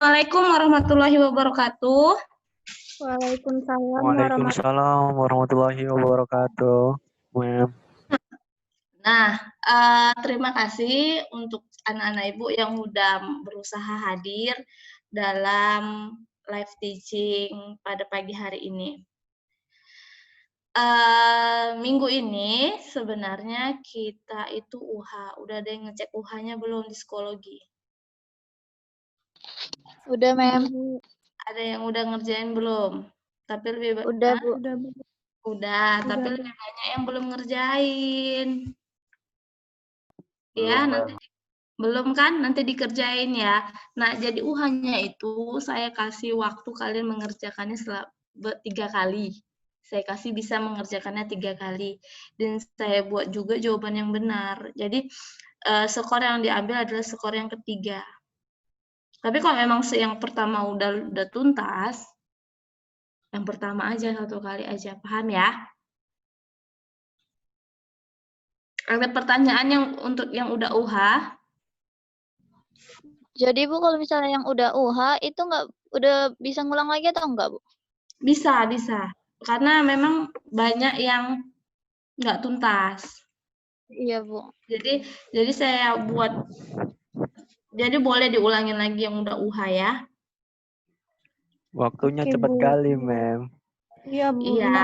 Assalamualaikum warahmatullahi wabarakatuh. Waalaikumsalam Waalaikumsalam warahmatullahi wabarakatuh. Ma'am. Nah, terima kasih untuk anak-anak Ibu yang sudah berusaha hadir dalam live teaching pada pagi hari ini. Minggu ini sebenarnya kita itu UHA. Udah ada yang ngecek UHA-nya belum di psikologi? Udah, Mem. Ada yang udah ngerjain belum? Tapi lebih Udah, Bu. Udah, tapi lebih banyak yang belum ngerjain. Ya, nanti belum kan? Nanti dikerjain ya. Nah, jadi UHA-nya itu saya kasih waktu kalian mengerjakannya 3 kali. Saya kasih bisa mengerjakannya 3 kali. Dan saya buat juga jawaban yang benar. Jadi, skor yang diambil adalah skor yang ketiga. Tapi kalau memang yang pertama udah tuntas, yang pertama aja 1 kali aja. Paham ya? Ada pertanyaan yang untuk yang udah UHA? Jadi, Bu, kalau misalnya yang udah UHA itu udah bisa ngulang lagi atau enggak, Bu? Bisa. Karena memang banyak yang nggak tuntas. Iya, Bu. Jadi saya buat, jadi boleh diulangin lagi yang udah UHA ya. Waktunya cepat kali, Mem. Iya, Bu. Iya.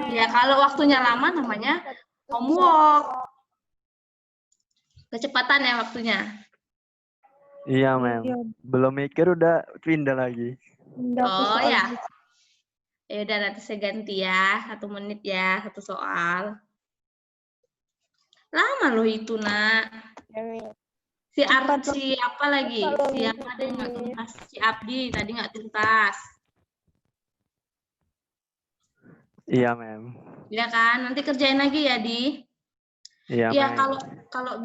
Ya, kalau waktunya lama namanya homework. Kecepatan ya waktunya. Iya, Mem. Belum mikir udah pindah lagi. Oh ya. Ya udah, nanti saya ganti ya, 1 menit ya, 1 soal. Lama loh itu, Nak. Si apa lagi? Si yang ada yang nggak tuntas. Si Abdi tadi nggak tuntas. Iya, Mem. Ya kan? Nanti kerjain lagi ya, Di. Iya, Ya, Mem. kalau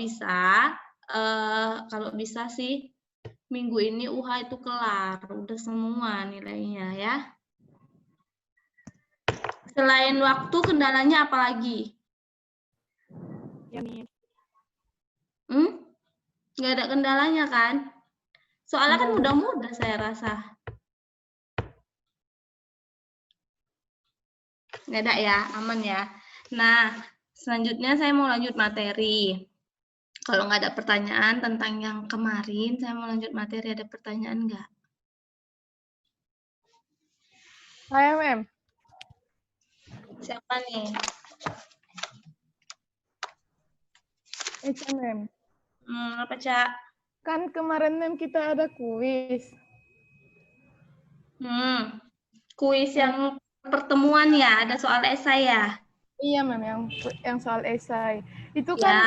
bisa sih minggu ini UHA itu kelar, udah semua nilainya ya. Selain waktu, kendalanya apa lagi? Nggak ada kendalanya kan? Soalnya kan mudah-mudah saya rasa. Nggak ada ya, aman ya. Nah, selanjutnya saya mau lanjut materi. Kalau nggak ada pertanyaan tentang yang kemarin, saya mau lanjut materi. Ada pertanyaan nggak? Saya, Mem. Siapa nih? Eca, Mem. Apa, Cak? Kan kemarin, Mem, kita ada kuis. Kuis yang pertemuan ya, ada soal esai ya? Iya, Mem, yang soal esai. Itu Ya. kan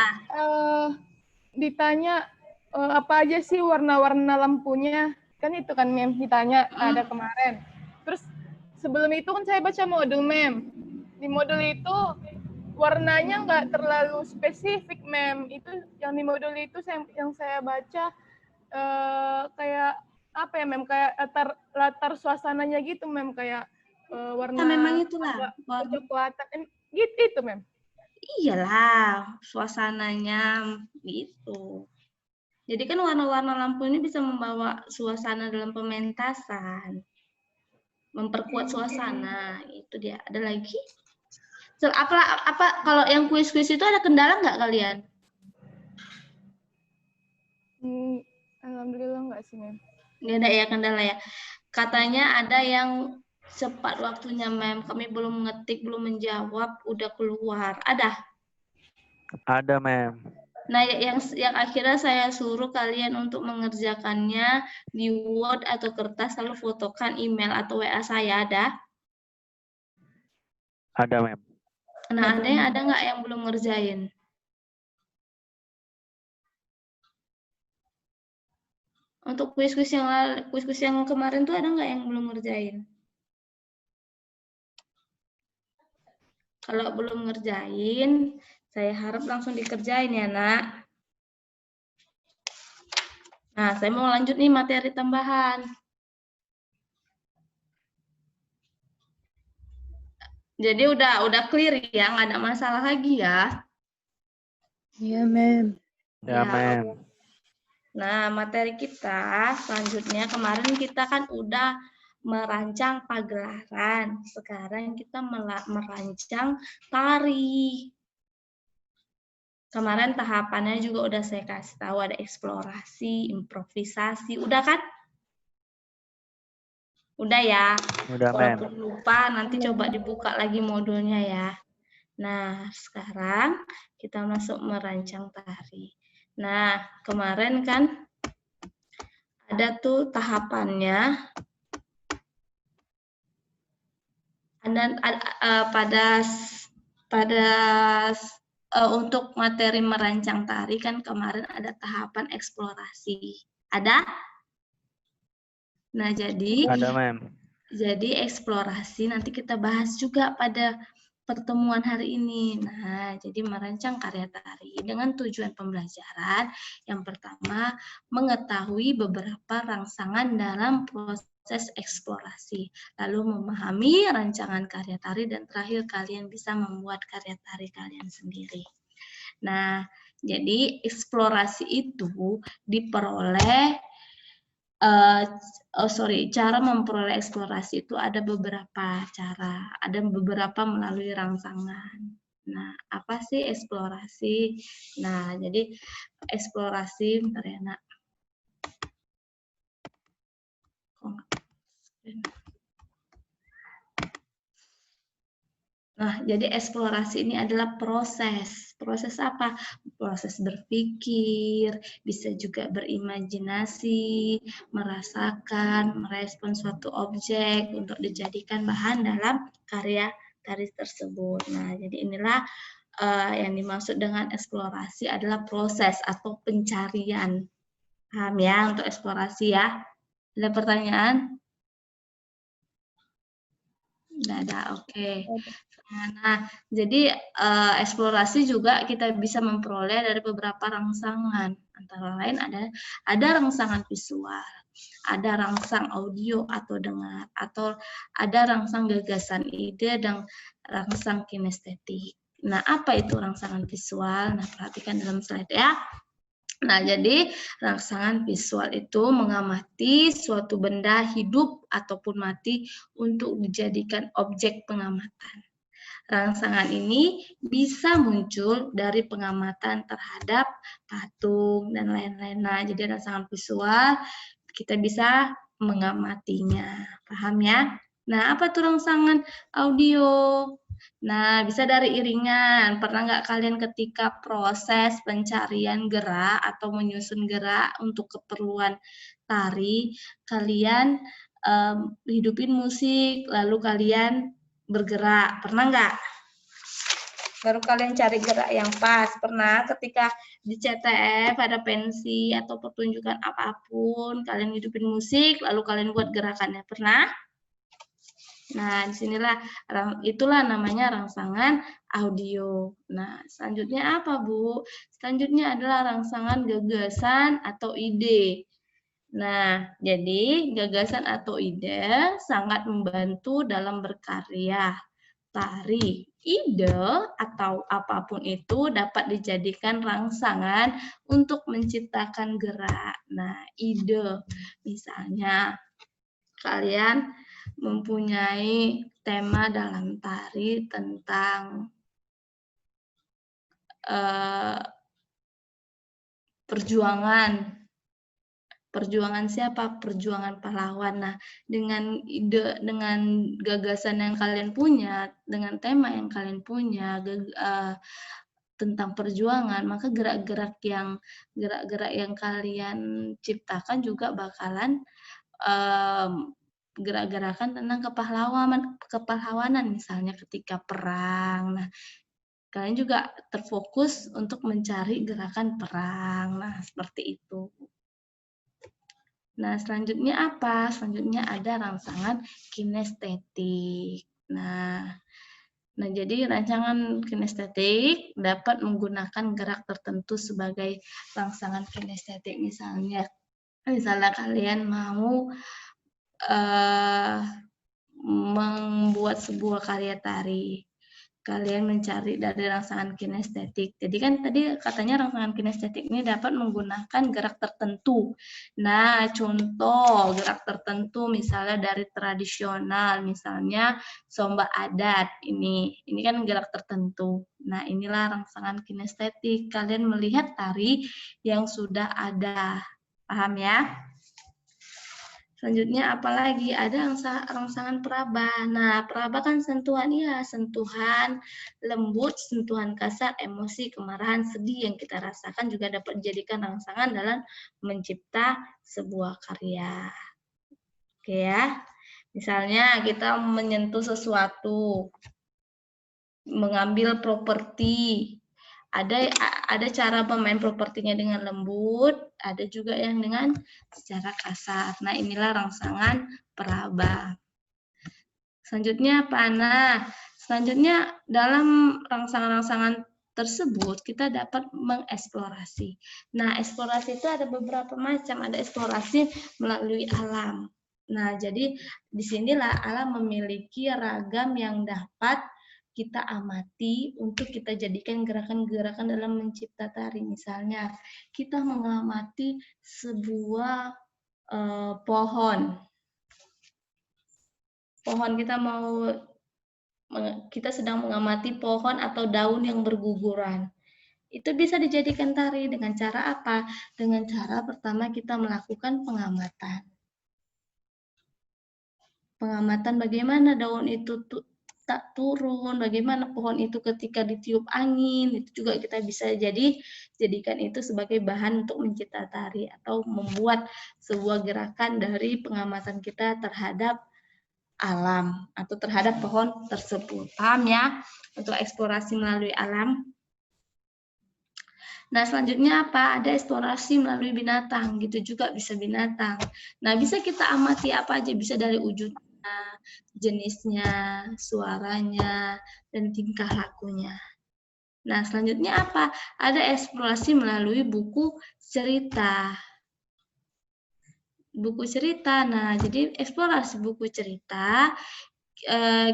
ditanya apa aja sih warna-warna lampunya. Kan itu kan, Mem, ditanya ada kemarin. Terus sebelum itu kan saya baca modul, Mem. Di modul itu warnanya nggak terlalu spesifik, Mem. Itu yang di modul itu yang saya baca kayak apa ya, Mem, kayak latar suasananya gitu, Mem, kayak warna Memang itulah. kecoklatan gitu itu, Mem. Iyalah, suasananya gitu. Jadi kan warna-warna lampu ini bisa membawa suasana dalam pementasan. Memperkuat suasana, itu dia. Ada lagi? Apa kalau yang kuis-kuis itu ada kendala nggak kalian? Alhamdulillah nggak sih, Mem. Nggak ada ya kendala ya. Katanya ada yang cepat waktunya, Mem. Kami belum ngetik, belum menjawab, udah keluar. Ada? Ada, Mem. Nah, yang akhirnya saya suruh kalian untuk mengerjakannya di Word atau kertas, lalu fotokan email atau WA saya, ada? Ada, Mem. Nah, ada nggak yang belum ngerjain? Untuk kuis-kuis yang kemarin tuh ada nggak yang belum ngerjain? Kalau belum ngerjain, saya harap langsung dikerjain ya, Nak. Nah, saya mau lanjut nih materi tambahan. Jadi udah clear ya, nggak ada masalah lagi ya? Iya, Mem. Ya, Mem. Nah, materi kita selanjutnya kemarin kita kan udah merancang pagelaran. Sekarang kita merancang tari. Kemarin tahapannya juga udah saya kasih tahu, ada eksplorasi, improvisasi. Udah kan? Udah ya? Udah, Mem. Walaupun lupa, nanti coba dibuka lagi modulnya ya. Nah, sekarang kita masuk merancang tari. Nah, kemarin kan ada tuh tahapannya. Untuk materi merancang tari kan kemarin ada tahapan eksplorasi. Ada? Nah, Ada, Mem. jadi eksplorasi nanti kita bahas juga pada pertemuan hari ini. Nah, jadi merancang karya tari dengan tujuan pembelajaran. Yang pertama, mengetahui beberapa rangsangan dalam proses eksplorasi. Lalu memahami rancangan karya tari dan terakhir kalian bisa membuat karya tari kalian sendiri. Nah, jadi eksplorasi itu diperoleh cara memperoleh eksplorasi itu ada beberapa cara, ada beberapa melalui rangsangan. Nah, apa sih eksplorasi? Nah, jadi eksplorasi, bentar ya, Nak. Nah, jadi eksplorasi ini adalah proses. Proses apa? Proses berpikir, bisa juga berimajinasi, merasakan, merespon suatu objek untuk dijadikan bahan dalam karya tari tersebut. Nah, jadi inilah yang dimaksud dengan eksplorasi adalah proses atau pencarian. Paham ya untuk eksplorasi ya? Ada pertanyaan? Nggak ada, oke. Nah, jadi eksplorasi juga kita bisa memperoleh dari beberapa rangsangan. Antara lain ada rangsangan visual, ada rangsang audio atau dengar, atau ada rangsang gagasan ide dan rangsang kinestetik. Nah, apa itu rangsangan visual? Nah, perhatikan dalam slide ya. Nah, jadi rangsangan visual itu mengamati suatu benda hidup ataupun mati untuk dijadikan objek pengamatan. Rangsangan ini bisa muncul dari pengamatan terhadap patung dan lain-lain. Nah, jadi rangsangan visual kita bisa mengamatinya. Paham ya? Nah, apa tuh rangsangan audio? Nah, bisa dari iringan. Pernah nggak kalian ketika proses pencarian gerak atau menyusun gerak untuk keperluan tari, kalian hidupin musik, lalu kalian bergerak. Pernah nggak? Baru kalian cari gerak yang pas. Pernah ketika di CTF ada pensi atau pertunjukan apapun, kalian hidupin musik, lalu kalian buat gerakannya. Pernah? Nah, disinilah itulah namanya rangsangan audio. Nah, selanjutnya apa, Bu? Selanjutnya adalah rangsangan gagasan atau ide. Nah, jadi gagasan atau ide sangat membantu dalam berkarya tari. Ide atau apapun itu dapat dijadikan rangsangan untuk menciptakan gerak. Nah, ide misalnya kalian mempunyai tema dalam tari tentang perjuangan. Perjuangan siapa? Perjuangan pahlawan. Nah, dengan ide, dengan gagasan yang kalian punya, dengan tema yang kalian punya tentang perjuangan, maka gerak-gerak yang kalian ciptakan juga bakalan gerak-gerakan tentang kepahlawanan misalnya ketika perang. Nah, kalian juga terfokus untuk mencari gerakan perang. Nah, seperti itu. Nah, selanjutnya apa? Selanjutnya ada rangsangan kinestetik. Nah, jadi rancangan kinestetik dapat menggunakan gerak tertentu sebagai rangsangan kinestetik. Misalnya kalian mau membuat sebuah karya tari. kalian mencari dari rangsangan kinestetik. Jadi kan tadi katanya rangsangan kinestetik ini dapat menggunakan gerak tertentu. Nah, contoh gerak tertentu misalnya dari tradisional, misalnya sombak adat ini kan gerak tertentu. Nah, inilah rangsangan kinestetik. Kalian melihat tari yang sudah ada. Paham ya? Selanjutnya apalagi ada rangsangan peraba. Nah, peraba kan sentuhan ya, sentuhan lembut, sentuhan kasar, emosi, kemarahan, sedih yang kita rasakan juga dapat dijadikan rangsangan dalam mencipta sebuah karya. Oke ya. Misalnya kita menyentuh sesuatu, mengambil properti. Ada cara bermain propertinya dengan lembut, ada juga yang dengan secara kasar. Nah, inilah rangsangan peraba. Selanjutnya apa? Nah, selanjutnya dalam rangsangan-rangsangan tersebut kita dapat mengeksplorasi. Nah, eksplorasi itu ada beberapa macam. Ada eksplorasi melalui alam. Nah, jadi disinilah alam memiliki ragam yang dapat kita amati untuk kita jadikan gerakan-gerakan dalam mencipta tari. Misalnya, kita mengamati sebuah pohon. Pohon kita sedang mengamati pohon atau daun yang berguguran. Itu bisa dijadikan tari dengan cara apa? Dengan cara pertama kita melakukan pengamatan. Pengamatan bagaimana daun itu tak turun, bagaimana pohon itu ketika ditiup angin, itu juga kita bisa jadikan itu sebagai bahan untuk mencipta tari atau membuat sebuah gerakan dari pengamatan kita terhadap alam atau terhadap pohon tersebut. Paham ya? Untuk eksplorasi melalui alam. Nah, selanjutnya apa? Ada eksplorasi melalui binatang, gitu juga bisa binatang. Nah, bisa kita amati apa aja, bisa dari wujudnya, jenisnya, suaranya, dan tingkah lakunya. Nah, selanjutnya apa? Ada eksplorasi melalui buku cerita. Buku cerita. Nah, jadi eksplorasi buku cerita,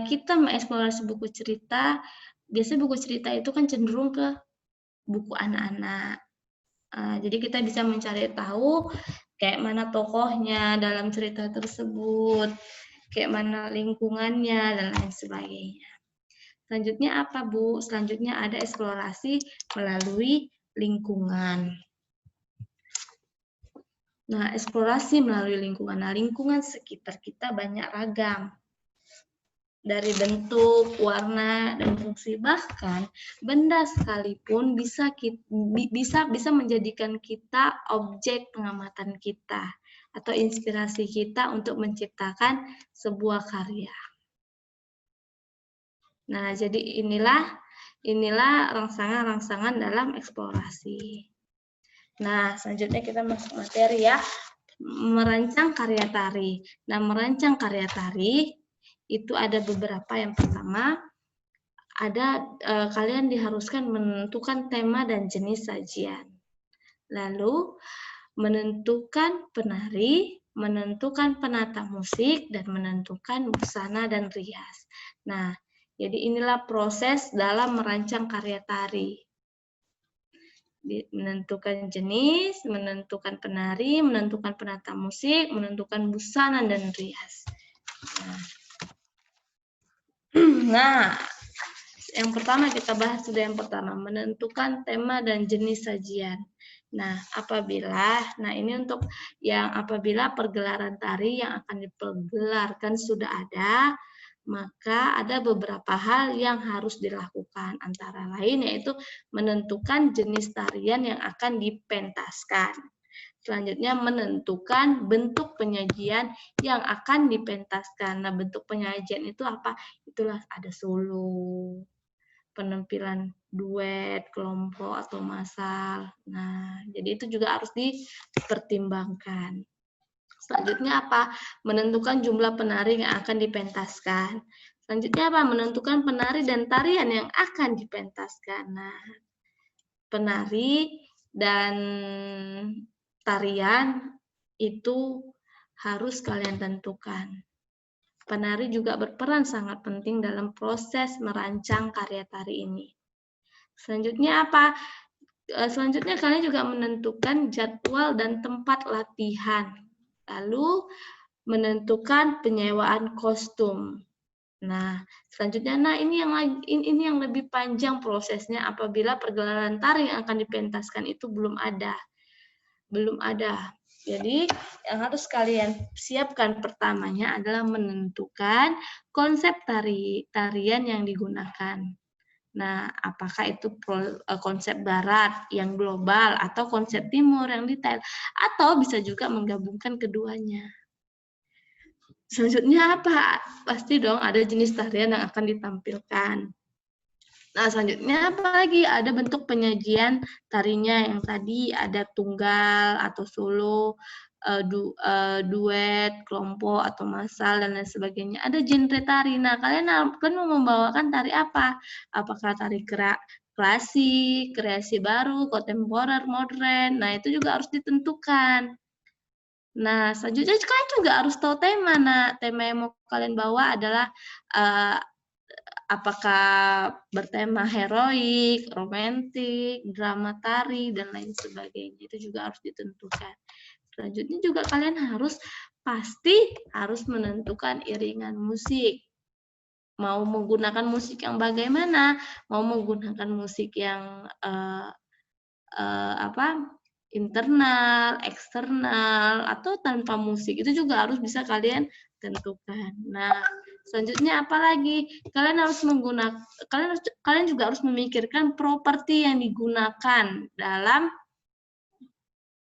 kita mengeksplorasi buku cerita, biasanya buku cerita itu kan cenderung ke buku anak-anak. Jadi kita bisa mencari tahu kayak mana tokohnya dalam cerita tersebut, kayak mana lingkungannya, dan lain sebagainya. Selanjutnya apa, Bu? Selanjutnya ada eksplorasi melalui lingkungan. Nah, eksplorasi melalui lingkungan. Nah, lingkungan sekitar kita banyak ragam. Dari bentuk, warna, dan fungsi. Bahkan benda sekalipun bisa menjadikan kita objek pengamatan kita atau inspirasi kita untuk menciptakan sebuah karya. Nah, jadi inilah rangsangan-rangsangan dalam eksplorasi. Nah, selanjutnya kita masuk materi ya. Merancang karya tari. Nah, merancang karya tari itu ada beberapa. Yang pertama, kalian diharuskan menentukan tema dan jenis sajian. Lalu, menentukan penari, menentukan penata musik, dan menentukan busana dan rias. Nah, jadi inilah proses dalam merancang karya tari. Menentukan jenis, menentukan penari, menentukan penata musik, menentukan busana dan rias. Nah, yang pertama kita bahas sudah yang pertama, menentukan tema dan jenis sajian. Nah, ini untuk yang apabila pergelaran tari yang akan dipergelarkan sudah ada, maka ada beberapa hal yang harus dilakukan. Antara lain yaitu menentukan jenis tarian yang akan dipentaskan. Selanjutnya menentukan bentuk penyajian yang akan dipentaskan. Nah, bentuk penyajian itu apa? Itulah ada solo, penampilan duet, kelompok, atau massal. Nah, jadi itu juga harus dipertimbangkan. Selanjutnya apa? Menentukan jumlah penari yang akan dipentaskan. Selanjutnya apa? Menentukan penari dan tarian yang akan dipentaskan. Nah, penari dan tarian itu harus kalian tentukan. penari juga berperan sangat penting dalam proses merancang karya tari ini. Selanjutnya apa? Selanjutnya kalian juga menentukan jadwal dan tempat latihan. Lalu menentukan penyewaan kostum. Nah, selanjutnya ini yang lebih panjang prosesnya apabila pergelaran tari yang akan dipentaskan itu belum ada. Jadi, yang harus kalian siapkan pertamanya adalah menentukan konsep tarian yang digunakan. Nah, apakah itu konsep barat yang global atau konsep timur yang detail, atau bisa juga menggabungkan keduanya. Selanjutnya apa? Pasti dong ada jenis tarian yang akan ditampilkan. Nah, selanjutnya apa lagi? Ada bentuk penyajian tarinya yang tadi ada tunggal atau solo, duet, kelompok atau massal dan lain sebagainya. Ada genre tari. Nah, kalian mau membawakan tari apa? Apakah tari klasik, kreasi baru, kontemporer, modern. Nah, itu juga harus ditentukan. Nah, selanjutnya kalian juga harus tahu tema. Nah, tema yang mau kalian bawa adalah apakah bertema heroik, romantik, drama tari, dan lain sebagainya. Itu juga harus ditentukan. Selanjutnya juga kalian pasti harus menentukan iringan musik. Mau menggunakan musik yang bagaimana? Mau menggunakan musik yang internal, eksternal, atau tanpa musik. Itu juga harus bisa kalian tentukan. Nah, selanjutnya apa lagi? Kalian juga harus memikirkan properti yang digunakan dalam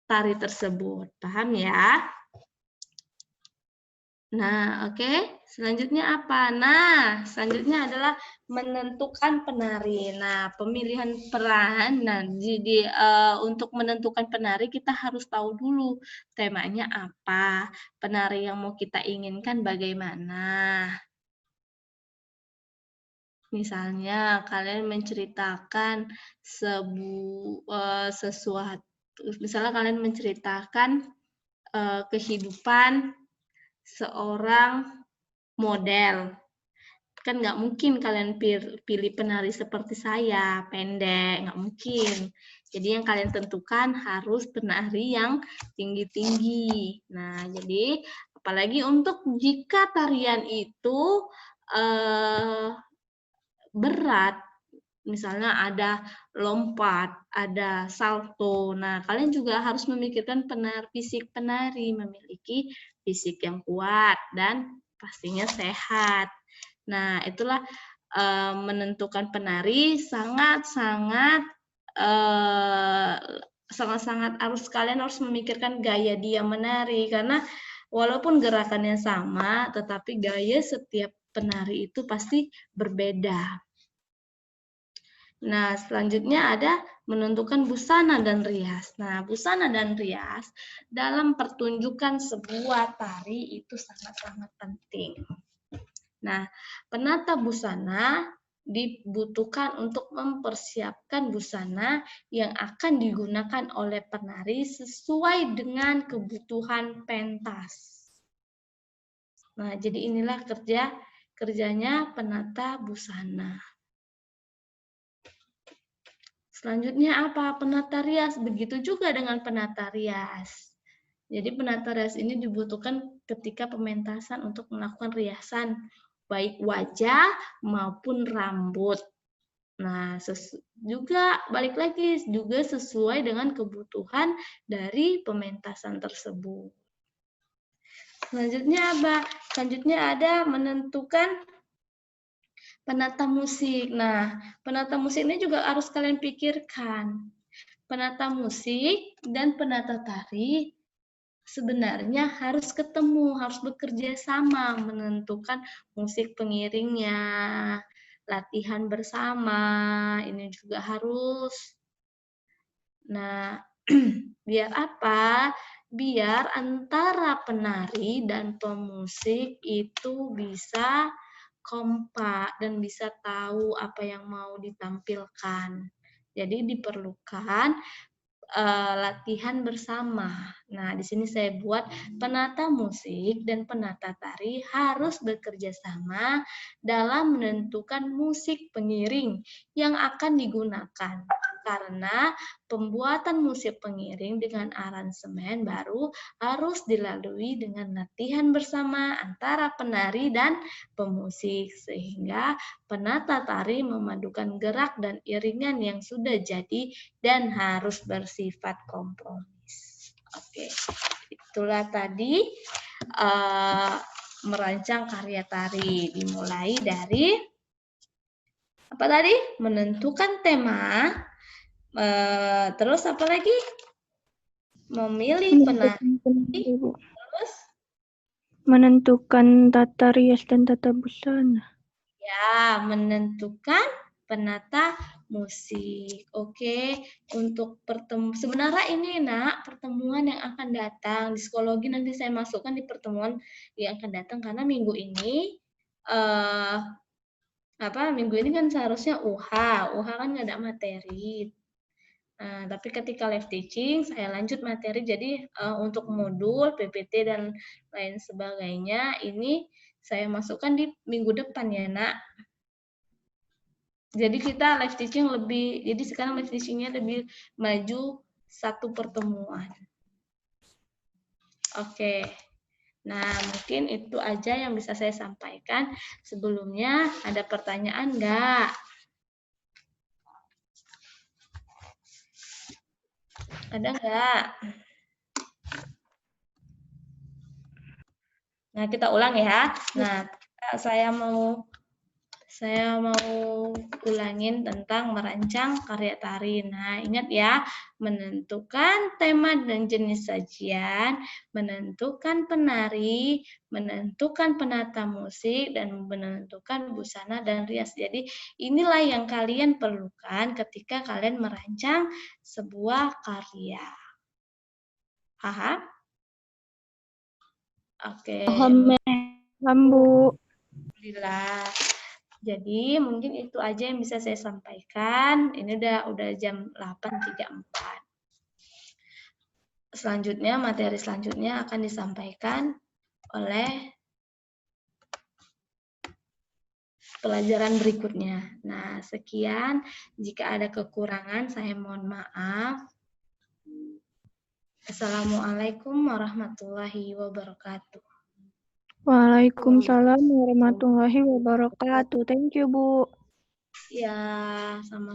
tari tersebut. Paham ya? Nah, oke. Selanjutnya apa? Nah, selanjutnya adalah menentukan penari. Nah, pemilihan peran. Nah, jadi untuk menentukan penari kita harus tahu dulu temanya apa, penari yang mau kita inginkan bagaimana. Misalnya kalian menceritakan sesuatu. Misalnya kalian menceritakan kehidupan seorang model. Kan nggak mungkin kalian pilih penari seperti saya, pendek, nggak mungkin. Jadi yang kalian tentukan harus penari yang tinggi-tinggi. Nah, jadi apalagi untuk jika tarian itu berat, misalnya ada lompat, ada salto. Nah, kalian juga harus memikirkan fisik penari, memiliki fisik yang kuat dan pastinya sehat. Nah, itulah menentukan penari sangat-sangat kalian harus memikirkan gaya dia menari, karena walaupun gerakannya sama, tetapi gaya setiap penari itu pasti berbeda. Nah, selanjutnya ada menentukan busana dan rias. Nah, busana dan rias dalam pertunjukan sebuah tari itu sangat-sangat penting. Nah, penata busana dibutuhkan untuk mempersiapkan busana yang akan digunakan oleh penari sesuai dengan kebutuhan pentas. Nah, jadi inilah kerjanya penata busana. Selanjutnya apa? Penata rias. Begitu juga dengan penata rias. Jadi penata rias ini dibutuhkan ketika pementasan untuk melakukan riasan, baik wajah maupun rambut. Nah, juga balik lagi juga sesuai dengan kebutuhan dari pementasan tersebut. Selanjutnya apa? Selanjutnya ada menentukan penata musik. Nah, penata musik ini juga harus kalian pikirkan. Penata musik dan penata tari sebenarnya harus ketemu, harus bekerja sama, menentukan musik pengiringnya, latihan bersama, ini juga harus. Nah, biar apa? Biar antara penari dan pemusik itu bisa kompak dan bisa tahu apa yang mau ditampilkan. Jadi diperlukan latihan bersama. Nah, di sini saya buat penata musik dan penata tari harus bekerja sama dalam menentukan musik pengiring yang akan digunakan. Karena pembuatan musik pengiring dengan aransemen baru harus dilalui dengan latihan bersama antara penari dan pemusik, sehingga penata tari memadukan gerak dan iringan yang sudah jadi dan harus bersifat kompromis. Oke, itulah tadi merancang karya tari. Dimulai dari apa tadi? Menentukan tema. Terus apa lagi? Memilih penari. Terus menentukan tata rias dan tata busana. ya, menentukan penata musik. Oke, untuk sebenarnya ini pertemuan yang akan datang di psikologi nanti saya masukkan di pertemuan yang akan datang karena minggu ini minggu ini kan seharusnya UH kan nggak ada materi. Tapi ketika live teaching saya lanjut materi, jadi untuk modul PPT dan lain sebagainya ini saya masukkan di minggu depan ya nak. Jadi kita live teaching jadi sekarang live teachingnya lebih maju satu pertemuan. Oke. Nah, mungkin itu aja yang bisa saya sampaikan. Sebelumnya ada pertanyaan nggak? Ada nggak? Nah, kita ulang ya. Nah, saya mau ulangin tentang merancang karya tari. Nah, ingat ya, menentukan tema dan jenis sajian, menentukan penari, menentukan penata musik, dan menentukan busana dan rias. Jadi, inilah yang kalian perlukan ketika kalian merancang sebuah karya. Paham? Oke. Bu. Alhamdulillah. Jadi mungkin itu aja yang bisa saya sampaikan. Ini udah jam 8.34. Selanjutnya, materi selanjutnya akan disampaikan oleh pelajaran berikutnya. Nah, sekian. Jika ada kekurangan, saya mohon maaf. Assalamualaikum warahmatullahi wabarakatuh. Waalaikumsalam warahmatullahi wabarakatuh. Thank you, Bu. Ya, sama.